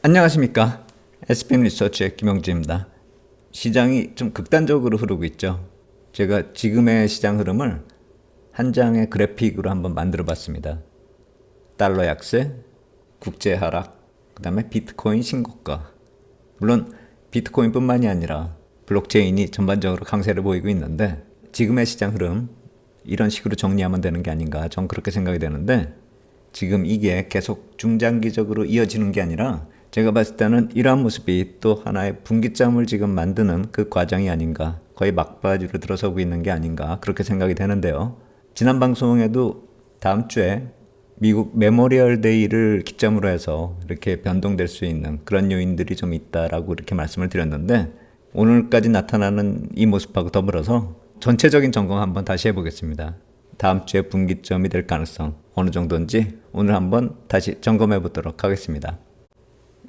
안녕하십니까. SPM 리서치의 김영주입니다. 시장이 좀 극단적으로 흐르고 있죠. 제가 지금의 시장 흐름을 한 장의 그래픽으로 한번 만들어 봤습니다. 달러 약세, 국제 하락, 그 다음에 비트코인 신고가. 물론 비트코인뿐만이 아니라 블록체인이 전반적으로 강세를 보이고 있는데, 지금의 시장 흐름 이런 식으로 정리하면 되는 게 아닌가, 전 그렇게 생각이 되는데, 지금 이게 계속 중장기적으로 이어지는 게 아니라 제가 봤을 때는 이러한 모습이 또 하나의 분기점을 지금 만드는 그 과정이 아닌가, 거의 막바지로 들어서고 있는 게 아닌가, 그렇게 생각이 되는데요. 지난 방송에도 다음 주에 미국 메모리얼 데이를 기점으로 해서 이렇게 변동될 수 있는 그런 요인들이 좀 있다라고 이렇게 말씀을 드렸는데, 오늘까지 나타나는 이 모습하고 더불어서 전체적인 점검 한번 다시 해보겠습니다. 다음 주에 분기점이 될 가능성 어느 정도인지 오늘 한번 다시 점검해 보도록 하겠습니다.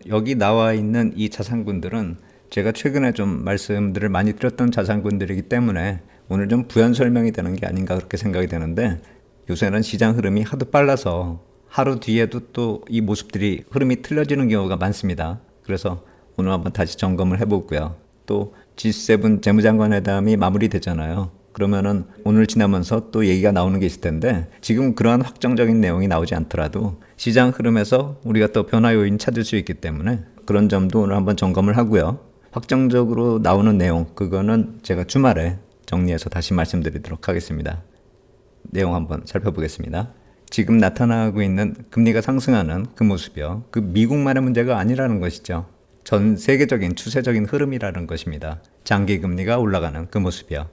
여기 나와 있는 이 자산군들은 제가 최근에 좀 말씀들을 많이 드렸던 자산군들이기 때문에 오늘 좀 부연 설명이 되는 게 아닌가 그렇게 생각이 되는데, 요새는 시장 흐름이 하도 빨라서 하루 뒤에도 또 이 모습들이 흐름이 틀려지는 경우가 많습니다. 그래서 오늘 한번 다시 점검을 해보고요. 또 G7 재무장관회담이 마무리되잖아요. 그러면은 오늘 지나면서 또 얘기가 나오는 게 있을 텐데, 지금 그러한 확정적인 내용이 나오지 않더라도 시장 흐름에서 우리가 또 변화 요인 찾을 수 있기 때문에 그런 점도 오늘 한번 점검을 하고요. 확정적으로 나오는 내용, 그거는 제가 주말에 정리해서 다시 말씀드리도록 하겠습니다. 내용 한번 살펴보겠습니다. 지금 나타나고 있는 금리가 상승하는 그 모습이요, 그 미국만의 문제가 아니라는 것이죠. 전 세계적인 추세적인 흐름이라는 것입니다. 장기 금리가 올라가는 그 모습이요.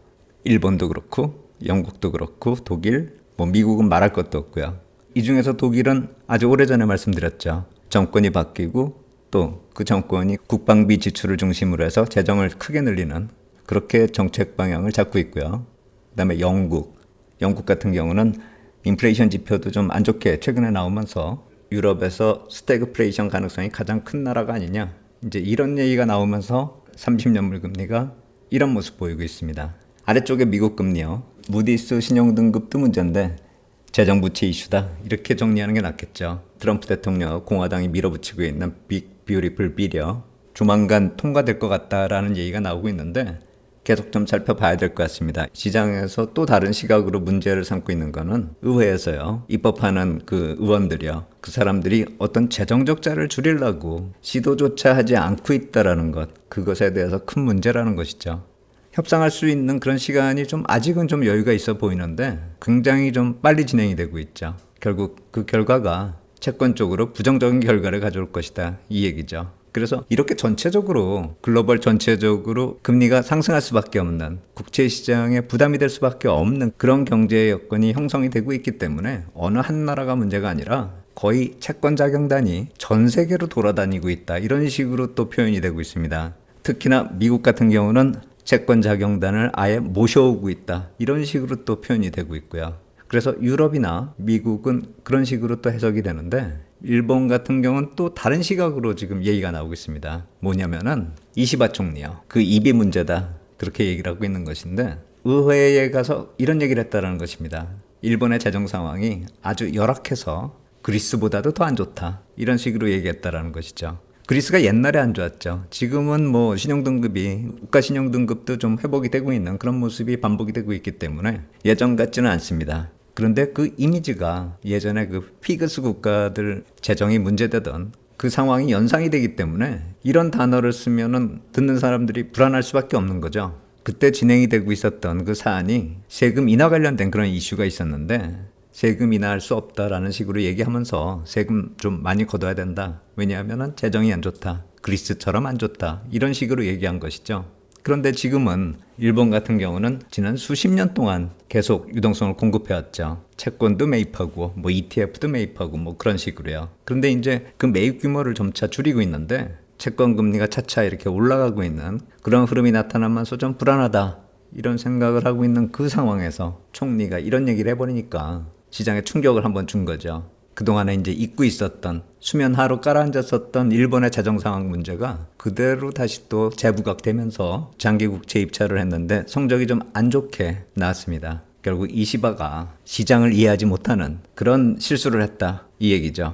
일본도 그렇고 영국도 그렇고 독일, 미국은 말할 것도 없고요. 이 중에서 독일은 아주 오래전에 말씀드렸죠. 정권이 바뀌고 또 그 정권이 국방비 지출을 중심으로 해서 재정을 크게 늘리는 그렇게 정책 방향을 잡고 있고요. 그 다음에 영국 같은 경우는 인플레이션 지표도 좀 안 좋게 최근에 나오면서 유럽에서 스태그플레이션 가능성이 가장 큰 나라가 아니냐, 이제 이런 얘기가 나오면서 30년물 금리가 이런 모습 보이고 있습니다. 아래쪽에 미국 금리요, 무디스 신용등급도 문제인데 재정 부채 이슈다, 이렇게 정리하는 게 낫겠죠. 트럼프 대통령 공화당이 밀어붙이고 있는 빅 뷰티풀 빌이요, 조만간 통과될 것 같다라는 얘기가 나오고 있는데 계속 좀 살펴봐야 될 것 같습니다. 시장에서 또 다른 시각으로 문제를 삼고 있는 거는 의회에서요, 입법하는 그 의원들이요, 그 사람들이 어떤 재정 적자를 줄이려고 시도조차 하지 않고 있다라는 것, 그것에 대해서 큰 문제라는 것이죠. 협상할 수 있는 그런 시간이 좀 아직은 좀 여유가 있어 보이는데 굉장히 좀 빨리 진행이 되고 있죠. 결국 그 결과가 채권 쪽으로 부정적인 결과를 가져올 것이다, 이 얘기죠. 그래서 이렇게 전체적으로 글로벌 전체적으로 금리가 상승할 수밖에 없는, 국채 시장에 부담이 될 수밖에 없는 그런 경제 여건이 형성이 되고 있기 때문에 어느 한 나라가 문제가 아니라 거의 채권 자경단이 전 세계로 돌아다니고 있다, 이런 식으로 또 표현이 되고 있습니다. 특히나 미국 같은 경우는 채권 자경단을 아예 모셔오고 있다, 이런 식으로 또 표현이 되고 있고요. 그래서 유럽이나 미국은 그런 식으로 또 해석이 되는데, 일본 같은 경우는 또 다른 시각으로 지금 얘기가 나오고 있습니다. 뭐냐면은 이시바 총리요, 그 입이 문제다, 그렇게 얘기를 하고 있는 것인데, 의회에 가서 이런 얘기를 했다는 것입니다. 일본의 재정 상황이 아주 열악해서 그리스보다도 더 안 좋다, 이런 식으로 얘기했다는 것이죠. 그리스가 옛날에 안 좋았죠. 지금은 신용등급이, 국가 신용등급도 좀 회복이 되고 있는 그런 모습이 반복이 되고 있기 때문에 예전 같지는 않습니다. 그런데 그 이미지가 예전에 그 피그스 국가들 재정이 문제되던 그 상황이 연상이 되기 때문에 이런 단어를 쓰면은 듣는 사람들이 불안할 수밖에 없는 거죠. 그때 진행이 되고 있었던 그 사안이 세금 인하 관련된 그런 이슈가 있었는데, 세금 인하할 수 없다라는 식으로 얘기하면서 세금 좀 많이 걷어야 된다, 왜냐하면 재정이 안 좋다, 그리스처럼 안 좋다, 이런 식으로 얘기한 것이죠. 그런데 지금은 일본 같은 경우는 지난 수십 년 동안 계속 유동성을 공급해왔죠. 채권도 매입하고 ETF도 매입하고 그런 식으로요. 그런데 이제 그 매입 규모를 점차 줄이고 있는데 채권 금리가 차차 이렇게 올라가고 있는 그런 흐름이 나타나면서 좀 불안하다, 이런 생각을 하고 있는 그 상황에서 총리가 이런 얘기를 해버리니까 시장에 충격을 한번 준 거죠. 그동안에 이제 잊고 있었던, 수면 하로 깔아앉았었던 일본의 재정 상황 문제가 그대로 다시 또 재부각되면서 장기 국채 입찰을 했는데 성적이 좀 안 좋게 나왔습니다. 결국 이시바가 시장을 이해하지 못하는 그런 실수를 했다, 이 얘기죠.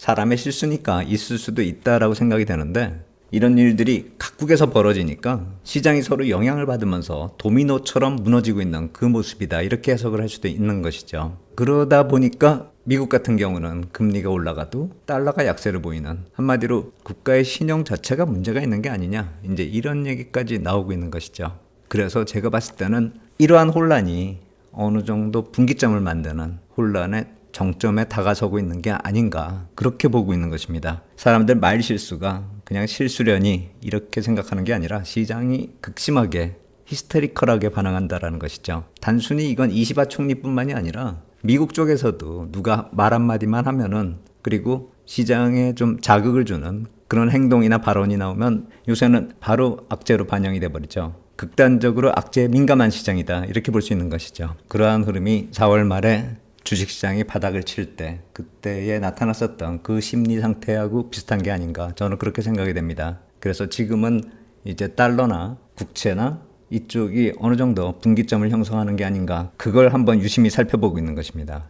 사람의 실수니까 있을 수도 있다라고 생각이 되는데 이런 일들이 각국에서 벌어지니까 시장이 서로 영향을 받으면서 도미노처럼 무너지고 있는 그 모습이다 이렇게 해석을 할 수도 있는 것이죠. 그러다 보니까 미국 같은 경우는 금리가 올라가도 달러가 약세를 보이는 한마디로 국가의 신용 자체가 문제가 있는 게 아니냐 이제 이런 얘기까지 나오고 있는 것이죠. 그래서 제가 봤을 때는 이러한 혼란이 어느 정도 분기점을 만드는 혼란의 정점에 다가서고 있는 게 아닌가 그렇게 보고 있는 것입니다. 사람들 말 실수가 그냥 실수려니 이렇게 생각하는 게 아니라 시장이 극심하게 히스테리컬하게 반응한다라는 것이죠. 단순히 이건 이시바 총리뿐만이 아니라 미국 쪽에서도 누가 말 한마디만 하면은 그리고 시장에 좀 자극을 주는 그런 행동이나 발언이 나오면 요새는 바로 악재로 반영이 돼버리죠. 극단적으로 악재에 민감한 시장이다 이렇게 볼 수 있는 것이죠. 그러한 흐름이 4월 말에 주식시장이 바닥을 칠 때 그때에 나타났었던 그 심리 상태하고 비슷한 게 아닌가 저는 그렇게 생각이 됩니다. 그래서 지금은 이제 달러나 국채나 이쪽이 어느 정도 분기점을 형성하는 게 아닌가 그걸 한번 유심히 살펴보고 있는 것입니다.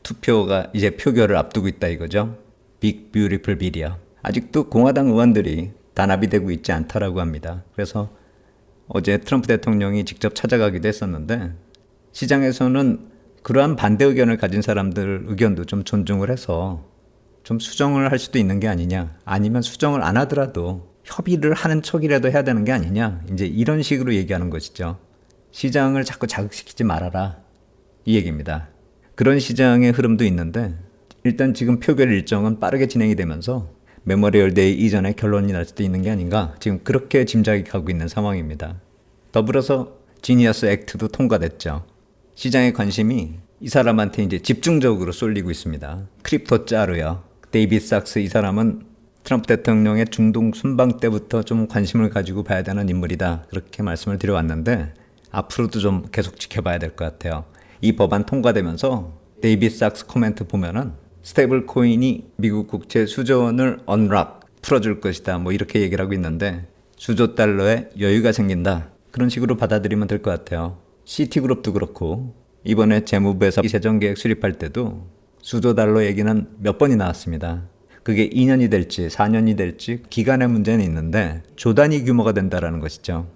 투표가 이제 표결을 앞두고 있다 이거죠. 빅 뷰티풀 빌이야. 아직도 공화당 의원들이 단합이 되고 있지 않다라고 합니다. 그래서 어제 트럼프 대통령이 직접 찾아가기도 했었는데 시장에서는 그러한 반대 의견을 가진 사람들 의견도 좀 존중을 해서 좀 수정을 할 수도 있는 게 아니냐 아니면 수정을 안 하더라도 협의를 하는 척이라도 해야 되는 게 아니냐 이제 이런 식으로 얘기하는 것이죠. 시장을 자꾸 자극시키지 말아라 이 얘기입니다. 그런 시장의 흐름도 있는데 일단 지금 표결 일정은 빠르게 진행이 되면서 메모리얼 데이 이전에 결론이 날 수도 있는 게 아닌가 지금 그렇게 짐작이 가고 있는 상황입니다. 더불어서 지니어스 액트도 통과됐죠. 시장의 관심이 이 사람한테 이제 집중적으로 쏠리고 있습니다. 크립토 짜루요. 데이비드 sak스 이 사람은 트럼프 대통령의 중동 순방 때부터 좀 관심을 가지고 봐야 되는 인물이다. 그렇게 말씀을 드려왔는데 앞으로도 좀 계속 지켜봐야 될 것 같아요. 이 법안 통과되면서 데이비드 sak스 코멘트 보면은 스테이블 코인이 미국 국채 수조원을 언락 풀어줄 것이다. 뭐 이렇게 얘기를 하고 있는데 수조 달러에 여유가 생긴다. 그런 식으로 받아들이면 될 것 같아요. 시티그룹도 그렇고 이번에 재무부에서 재정계획 수립할 때도 수조 달러 얘기는 몇 번이 나왔습니다. 그게 2년이 될지 4년이 될지 기간의 문제는 있는데 조 단위 규모가 된다는 것이죠.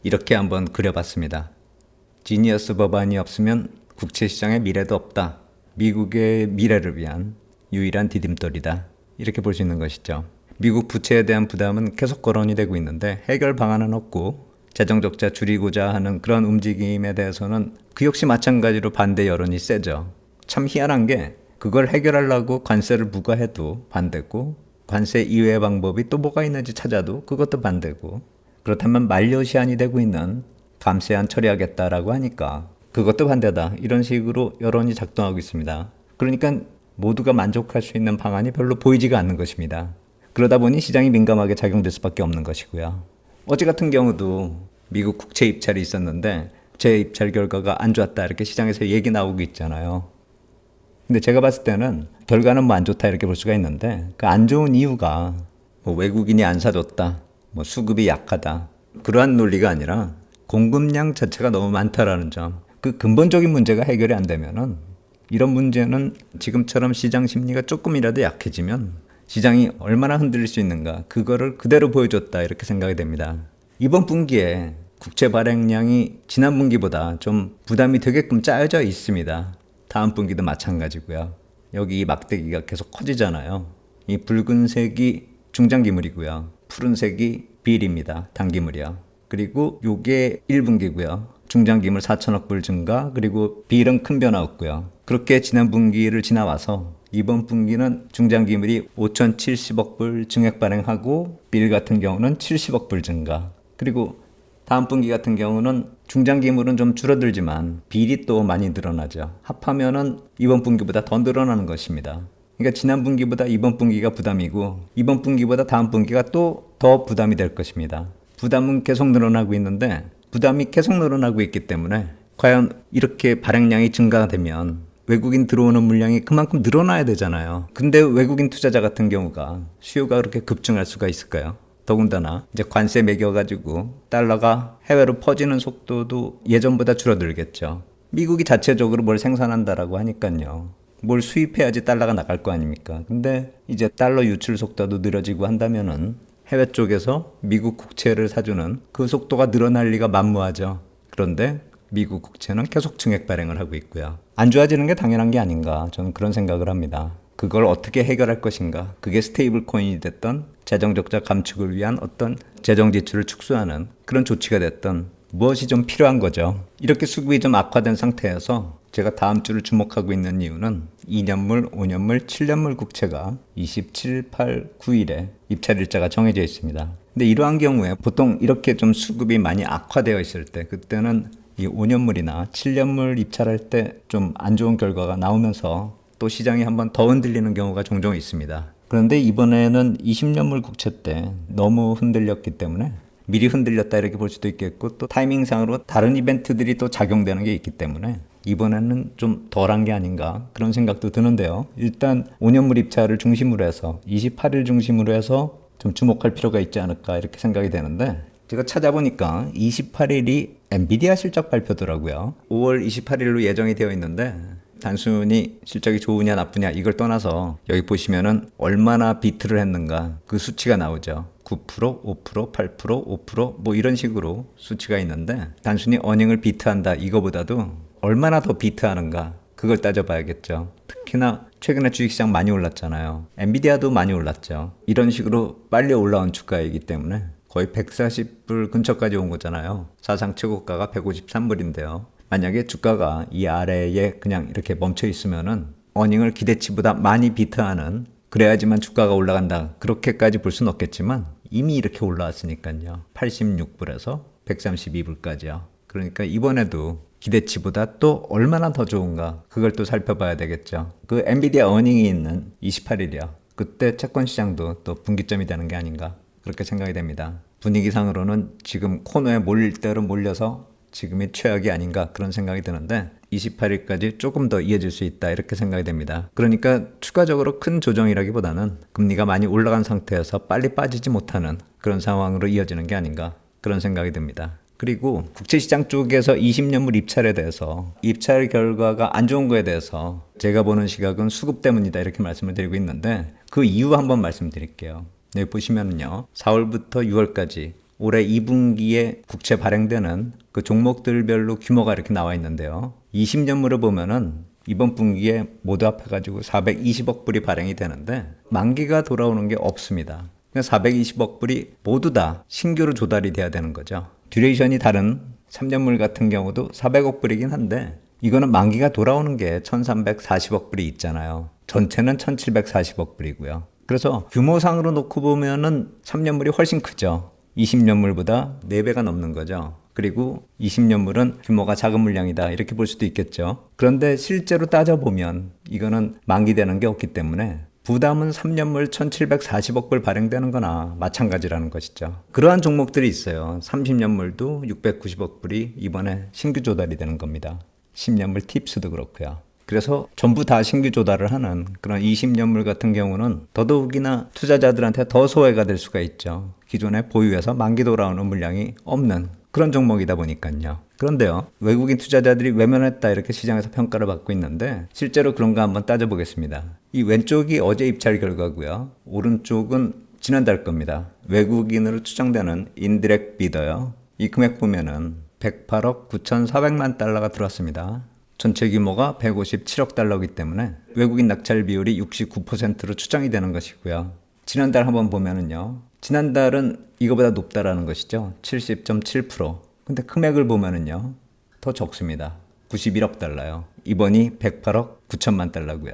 이렇게 한번 그려봤습니다. 지니어스 법안이 없으면 국채시장의 미래도 없다. 미국의 미래를 위한 유일한 디딤돌이다. 이렇게 볼 수 있는 것이죠. 미국 부채에 대한 부담은 계속 거론이 되고 있는데 해결 방안은 없고 재정 적자 줄이고자 하는 그런 움직임에 대해서는 그 역시 마찬가지로 반대 여론이 세죠. 참 희한한 게 그걸 해결하려고 관세를 부과해도 반대고 관세 이외의 방법이 또 뭐가 있는지 찾아도 그것도 반대고 그렇다면 만료 시한이 되고 있는 감세안 처리하겠다라고 하니까 그것도 반대다. 이런 식으로 여론이 작동하고 있습니다. 그러니까 모두가 만족할 수 있는 방안이 별로 보이지가 않는 것입니다. 그러다 보니 시장이 민감하게 작용될 수밖에 없는 것이고요. 어제 같은 경우도 미국 국채 입찰이 있었는데 국채 입찰 결과가 안 좋았다 이렇게 시장에서 얘기 나오고 있잖아요. 근데 제가 봤을 때는 결과는 뭐 안 좋다 이렇게 볼 수가 있는데 그 안 좋은 이유가 뭐 외국인이 안 사줬다, 뭐 수급이 약하다 그러한 논리가 아니라 공급량 자체가 너무 많다라는 점. 그 근본적인 문제가 해결이 안 되면은 이런 문제는 지금처럼 시장 심리가 조금이라도 약해지면 시장이 얼마나 흔들릴 수 있는가 그거를 그대로 보여줬다 이렇게 생각이 됩니다. 이번 분기에 국채 발행량이 지난 분기보다 좀 부담이 되게끔 짜여져 있습니다. 다음 분기도 마찬가지고요. 여기 이 막대기가 계속 커지잖아요. 이 붉은색이 중장기물이고요. 푸른색이 빌입니다. 단기물이요. 그리고 요게 1분기고요. 중장기물 4천억 불 증가 그리고 빌은 큰 변화 없고요. 그렇게 지난 분기를 지나와서 이번 분기는 중장기물이 5,070억 불 증액 발행하고 빌 같은 경우는 70억 불 증가 그리고 다음 분기 같은 경우는 중장기물은 좀 줄어들지만 빌이 또 많이 늘어나죠. 합하면은 이번 분기보다 더 늘어나는 것입니다. 그러니까 지난 분기보다 이번 분기가 부담이고 이번 분기보다 다음 분기가 또 더 부담이 될 것입니다. 부담은 계속 늘어나고 있는데 부담이 계속 늘어나고 있기 때문에 과연 이렇게 발행량이 증가되면 외국인 들어오는 물량이 그만큼 늘어나야 되잖아요. 근데 외국인 투자자 같은 경우가 수요가 그렇게 급증할 수가 있을까요? 더군다나 이제 관세 매겨가지고 달러가 해외로 퍼지는 속도도 예전보다 줄어들겠죠. 미국이 자체적으로 뭘 생산한다라고 하니까요. 뭘 수입해야지 달러가 나갈 거 아닙니까? 근데 이제 달러 유출 속도도 늘어지고 한다면은 해외 쪽에서 미국 국채를 사주는 그 속도가 늘어날 리가 만무하죠. 그런데 미국 국채는 계속 증액 발행을 하고 있고요. 안 좋아지는 게 당연한 게 아닌가, 저는 그런 생각을 합니다. 그걸 어떻게 해결할 것인가, 그게 스테이블 코인이 됐던 재정 적자 감축을 위한 어떤 재정 지출을 축소하는 그런 조치가 됐던 무엇이 좀 필요한 거죠. 이렇게 수급이 좀 악화된 상태에서 제가 다음 주를 주목하고 있는 이유는 2년물, 5년물, 7년물 국채가 27, 8, 9일에 입찰 일자가 정해져 있습니다. 근데 이러한 경우에 보통 이렇게 좀 수급이 많이 악화되어 있을 때, 그때는 이 5년물이나 7년물 입찰할 때 좀 안 좋은 결과가 나오면서 또 시장이 한번 더 흔들리는 경우가 종종 있습니다. 그런데 이번에는 20년물 국채 때 너무 흔들렸기 때문에 미리 흔들렸다 이렇게 볼 수도 있겠고, 또 타이밍상으로 다른 이벤트들이 또 작용되는 게 있기 때문에 이번에는 좀 덜한 게 아닌가, 그런 생각도 드는데요. 일단 5년물 입찰을 중심으로 해서 28일 중심으로 해서 좀 주목할 필요가 있지 않을까 이렇게 생각이 되는데, 제가 찾아보니까 28일이 엔비디아 실적 발표더라고요. 5월 28일로 예정이 되어 있는데 단순히 실적이 좋으냐 나쁘냐 이걸 떠나서 여기 보시면은 얼마나 비트를 했는가 그 수치가 나오죠. 9%, 5%, 8%, 5%뭐 이런 식으로 수치가 있는데, 단순히 어닝을 비트한다 이거보다도 얼마나 더 비트하는가 그걸 따져봐야겠죠. 특히나 최근에 주식시장 많이 올랐잖아요. 엔비디아도 많이 올랐죠. 이런 식으로 빨리 올라온 주가이기 때문에 거의 140불 근처까지 온 거잖아요. 사상 최고가가 153불인데요. 만약에 주가가 이 아래에 그냥 이렇게 멈춰 있으면은 어닝을 기대치보다 많이 비트하는, 그래야지만 주가가 올라간다 그렇게까지 볼 수는 없겠지만 이미 이렇게 올라왔으니까요. 86불에서 132불까지요. 그러니까 이번에도 기대치보다 또 얼마나 더 좋은가 그걸 또 살펴봐야 되겠죠. 그 엔비디아 어닝이 있는 28일이요. 그때 채권 시장도 또 분기점이 되는 게 아닌가 그렇게 생각이 됩니다. 분위기상으로는 지금 코너에 몰릴 대로 몰려서 지금이 최악이 아닌가 그런 생각이 드는데 28일까지 조금 더 이어질 수 있다 이렇게 생각이 됩니다. 그러니까 추가적으로 큰 조정이라기보다는 금리가 많이 올라간 상태에서 빨리 빠지지 못하는 그런 상황으로 이어지는 게 아닌가 그런 생각이 듭니다. 그리고 국채시장 쪽에서 20년물 입찰에 대해서 입찰 결과가 안 좋은 거에 대해서 제가 보는 시각은 수급 때문이다 이렇게 말씀을 드리고 있는데, 그 이유 한번 말씀드릴게요. 여기 보시면은요, 4월부터 6월까지 올해 2분기에 국채 발행되는 그 종목들별로 규모가 이렇게 나와 있는데요. 20년물을 보면은 이번 분기에 모두 합해가지고 420억 불이 발행이 되는데 만기가 돌아오는 게 없습니다. 420억 불이 모두 다 신규로 조달이 돼야 되는 거죠. 듀레이션이 다른 3년물 같은 경우도 400억 불이긴 한데 이거는 만기가 돌아오는 게 1340억 불이 있잖아요. 전체는 1740억 불이고요. 그래서 규모상으로 놓고 보면은 3년물이 훨씬 크죠. 20년물보다 4배가 넘는 거죠. 그리고 20년물은 규모가 작은 물량이다 이렇게 볼 수도 있겠죠. 그런데 실제로 따져보면 이거는 만기되는 게 없기 때문에 부담은 3년물 1740억 불 발행되는 거나 마찬가지라는 것이죠. 그러한 종목들이 있어요. 30년물도 690억 불이 이번에 신규 조달이 되는 겁니다. 10년물 팁스도 그렇고요. 그래서 전부 다 신규 조달을 하는 그런 20년물 같은 경우는 더더욱이나 투자자들한테 더 소외가 될 수가 있죠. 기존에 보유해서 만기 돌아오는 물량이 없는 그런 종목이다 보니까요. 그런데요, 외국인 투자자들이 외면했다 이렇게 시장에서 평가를 받고 있는데 실제로 그런가 한번 따져보겠습니다. 이 왼쪽이 어제 입찰 결과고요. 오른쪽은 지난달 겁니다. 외국인으로 추정되는 인디렉트 비더요. 이 금액 보면은 108억 9,400만 달러가 들어왔습니다. 전체 규모가 157억 달러이기 때문에 외국인 낙찰 비율이 69%로 추정이 되는 것이고요. 지난달 한번 보면은요. 지난달은 이거보다 높다라는 것이죠. 70.7%. 근데 금액을 보면은요. 더 적습니다. 91억 달러요. 이번이 108억 9천만 달러고요.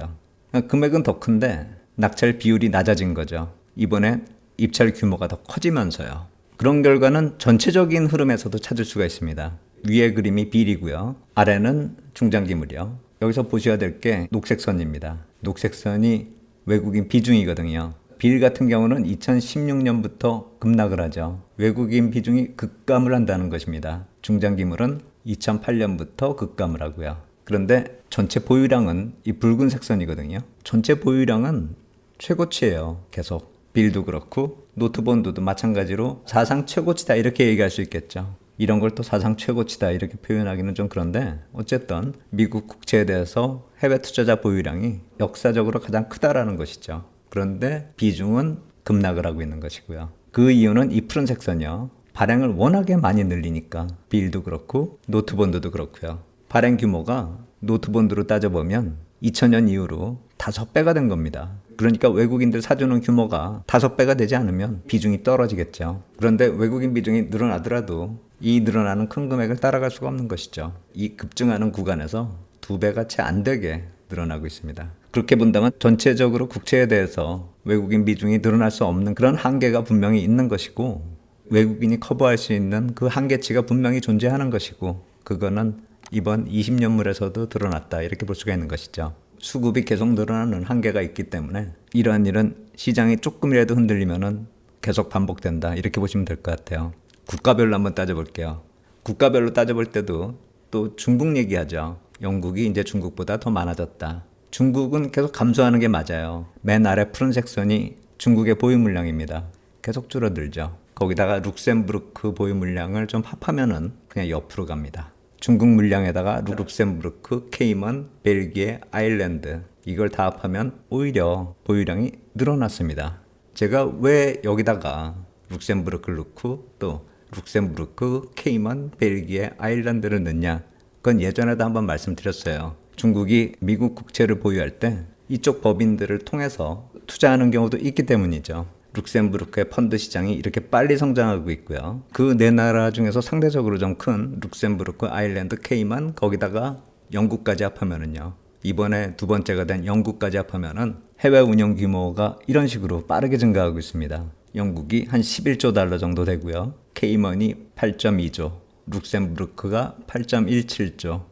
금액은 더 큰데 낙찰 비율이 낮아진 거죠. 이번에 입찰 규모가 더 커지면서요. 그런 결과는 전체적인 흐름에서도 찾을 수가 있습니다. 위에 그림이 빌이고요. 아래는 중장기물이요. 여기서 보셔야 될 게 녹색 선입니다. 녹색 선이 외국인 비중이거든요. 빌 같은 경우는 2016년부터 급락을 하죠. 외국인 비중이 급감을 한다는 것입니다. 중장기물은 2008년부터 급감을 하고요. 그런데 전체 보유량은 이 붉은색 선이거든요. 전체 보유량은 최고치예요. 계속. 빌도 그렇고 노트본드도 마찬가지로 사상 최고치다 이렇게 얘기할 수 있겠죠. 이런 걸 또 사상 최고치다 이렇게 표현하기는 좀 그런데 어쨌든 미국 국채에 대해서 해외 투자자 보유량이 역사적으로 가장 크다라는 것이죠. 그런데 비중은 급락을 하고 있는 것이고요. 그 이유는 이 푸른색 선이요. 발행을 워낙에 많이 늘리니까 빌도 그렇고 노트본드도 그렇고요. 발행 규모가 노트본드로 따져보면 2000년 이후로 5배가 된 겁니다. 그러니까 외국인들 사주는 규모가 5배가 되지 않으면 비중이 떨어지겠죠. 그런데 외국인 비중이 늘어나더라도 이 늘어나는 큰 금액을 따라갈 수가 없는 것이죠. 이 급증하는 구간에서 2배가 채 안 되게 늘어나고 있습니다. 그렇게 본다면 전체적으로 국채에 대해서 외국인 비중이 늘어날 수 없는 그런 한계가 분명히 있는 것이고 외국인이 커버할 수 있는 그 한계치가 분명히 존재하는 것이고 그거는 이번 20년물에서도 드러났다 이렇게 볼 수가 있는 것이죠. 수급이 계속 늘어나는 한계가 있기 때문에 이러한 일은 시장이 조금이라도 흔들리면은 계속 반복된다 이렇게 보시면 될 것 같아요. 국가별로 한번 따져볼게요. 국가별로 따져볼 때도 또 중국 얘기하죠. 영국이 이제 중국보다 더 많아졌다. 중국은 계속 감소하는 게 맞아요. 맨 아래 푸른색 선이 중국의 보유 물량입니다. 계속 줄어들죠. 거기다가 룩셈부르크 보유 물량을 좀 합하면은 그냥 옆으로 갑니다. 중국 물량에다가 룩셈부르크, 케이먼, 벨기에, 아일랜드 이걸 다 합하면 오히려 보유량이 늘어났습니다. 제가 왜 여기다가 룩셈부르크를 넣고 또 룩셈부르크, 케이먼, 벨기에, 아일랜드를 넣냐? 그건 예전에도 한번 말씀드렸어요. 중국이 미국 국채를 보유할 때 이쪽 법인들을 통해서 투자하는 경우도 있기 때문이죠. 룩셈부르크의 펀드 시장이 이렇게 빨리 성장하고 있고요. 그 네 나라 중에서 상대적으로 좀 큰 룩셈부르크, 아일랜드, 케이만 거기다가 영국까지 합하면은요. 이번에 두 번째가 된 영국까지 합하면은 해외 운영 규모가 이런 식으로 빠르게 증가하고 있습니다. 영국이 한 11조 달러 정도 되고요. 케이먼이 8.2조, 룩셈부르크가 8.17조,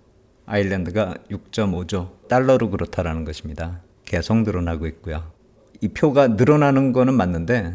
아일랜드가 6.5조 달러로 그렇다라는 것입니다. 계속 늘어나고 있고요. 이 표가 늘어나는 거는 맞는데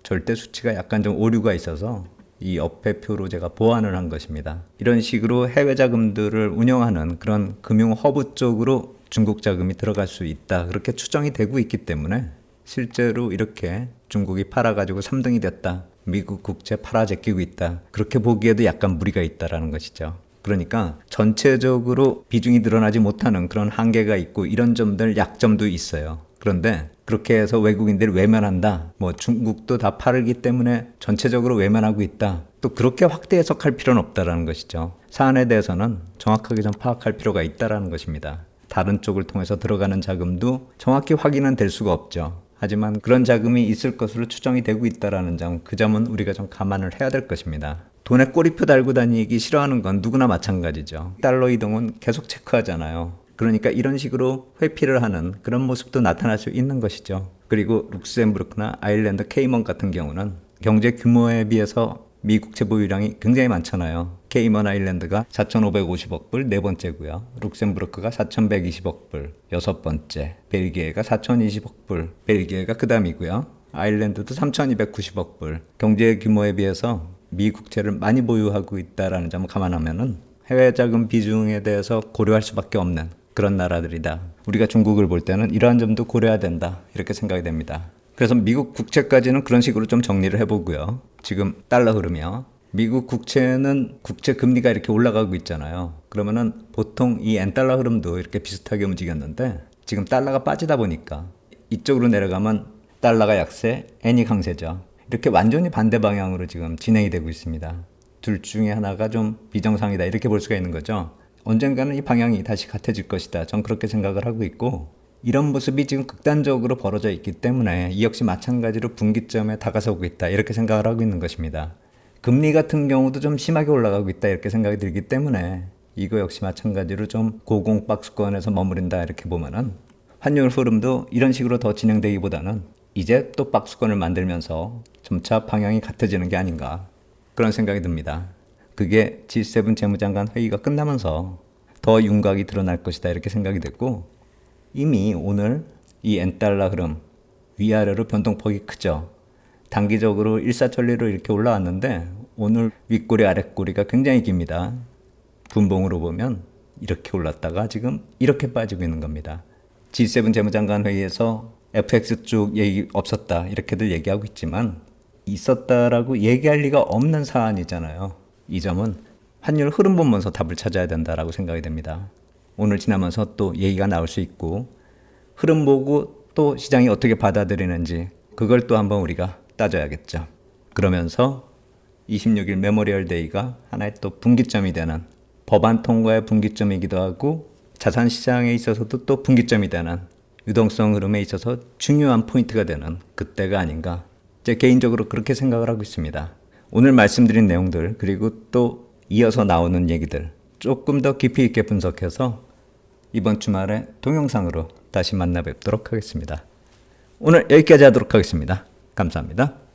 절대 수치가 약간 좀 오류가 있어서 이 옆에 표로 제가 보완을 한 것입니다. 이런 식으로 해외 자금들을 운영하는 그런 금융 허브 쪽으로 중국 자금이 들어갈 수 있다. 그렇게 추정이 되고 있기 때문에 실제로 이렇게 중국이 팔아가지고 3등이 됐다. 미국 국채 팔아 제끼고 있다. 그렇게 보기에도 약간 무리가 있다라는 것이죠. 그러니까 전체적으로 비중이 늘어나지 못하는 그런 한계가 있고 이런 점들 약점도 있어요. 그런데 그렇게 해서 외국인들이 외면한다. 뭐 중국도 다 팔기 때문에 전체적으로 외면하고 있다. 또 그렇게 확대 해석할 필요는 없다라는 것이죠. 사안에 대해서는 정확하게 좀 파악할 필요가 있다라는 것입니다. 다른 쪽을 통해서 들어가는 자금도 정확히 확인은 될 수가 없죠. 하지만 그런 자금이 있을 것으로 추정이 되고 있다라는 점, 그 점은 우리가 좀 감안을 해야 될 것입니다. 돈에 꼬리표 달고 다니기 싫어하는 건 누구나 마찬가지죠. 달러 이동은 계속 체크하잖아요. 그러니까 이런 식으로 회피를 하는 그런 모습도 나타날 수 있는 것이죠. 그리고 룩셈부르크나 아일랜드, 케이먼 같은 경우는 경제 규모에 비해서 미국채 보유량이 굉장히 많잖아요. 케이먼 아일랜드가 4,550억 불 네 번째고요. 룩셈부르크가 4,120억 불 여섯 번째. 벨기에가 4,020억 불 벨기에가 그 다음이고요. 아일랜드도 3,290억 불. 경제 규모에 비해서 미국채를 많이 보유하고 있다는 점을 감안하면은 해외 자금 비중에 대해서 고려할 수밖에 없는 그런 나라들이다. 우리가 중국을 볼 때는 이러한 점도 고려해야 된다. 이렇게 생각이 됩니다. 그래서 미국 국채까지는 그런 식으로 좀 정리를 해보고요. 지금 달러 흐름이요. 미국 국채는 국채 금리가 이렇게 올라가고 있잖아요. 그러면은 보통 이 엔달러 흐름도 이렇게 비슷하게 움직였는데 지금 달러가 빠지다 보니까 이쪽으로 내려가면 달러가 약세, 엔이 강세죠. 이렇게 완전히 반대 방향으로 지금 진행이 되고 있습니다. 둘 중에 하나가 좀 비정상이다 이렇게 볼 수가 있는 거죠. 언젠가는 이 방향이 다시 같아질 것이다. 전 그렇게 생각을 하고 있고 이런 모습이 지금 극단적으로 벌어져 있기 때문에 이 역시 마찬가지로 분기점에 다가서고 있다. 이렇게 생각을 하고 있는 것입니다. 금리 같은 경우도 좀 심하게 올라가고 있다. 이렇게 생각이 들기 때문에 이거 역시 마찬가지로 좀 고공 박스권에서 머무른다. 이렇게 보면은 환율 흐름도 이런 식으로 더 진행되기보다는 이제 또 박스권을 만들면서 점차 방향이 같아지는 게 아닌가. 그런 생각이 듭니다. 그게 G7 재무장관 회의가 끝나면서 더 윤곽이 드러날 것이다 이렇게 생각이 됐고 이미 오늘 이 엔달러 흐름 위아래로 변동폭이 크죠. 단기적으로 일사천리로 이렇게 올라왔는데 오늘 윗꼬리 아랫꼬리가 굉장히 깁니다. 분봉으로 보면 이렇게 올랐다가 지금 이렇게 빠지고 있는 겁니다. G7 재무장관 회의에서 FX 쪽 얘기 없었다 이렇게들 얘기하고 있지만 있었다라고 얘기할 리가 없는 사안이잖아요. 이 점은 환율 흐름 보면서 답을 찾아야 된다라고 생각이 됩니다. 오늘 지나면서 또 얘기가 나올 수 있고 흐름 보고 또 시장이 어떻게 받아들이는지 그걸 또 한번 우리가 따져야겠죠. 그러면서 26일 메모리얼 데이가 하나의 또 분기점이 되는 법안 통과의 분기점이기도 하고 자산시장에 있어서도 또 분기점이 되는 유동성 흐름에 있어서 중요한 포인트가 되는 그때가 아닌가 제 개인적으로 그렇게 생각을 하고 있습니다. 오늘 말씀드린 내용들 그리고 또 이어서 나오는 얘기들 조금 더 깊이 있게 분석해서 이번 주말에 동영상으로 다시 만나 뵙도록 하겠습니다. 오늘 여기까지 하도록 하겠습니다. 감사합니다.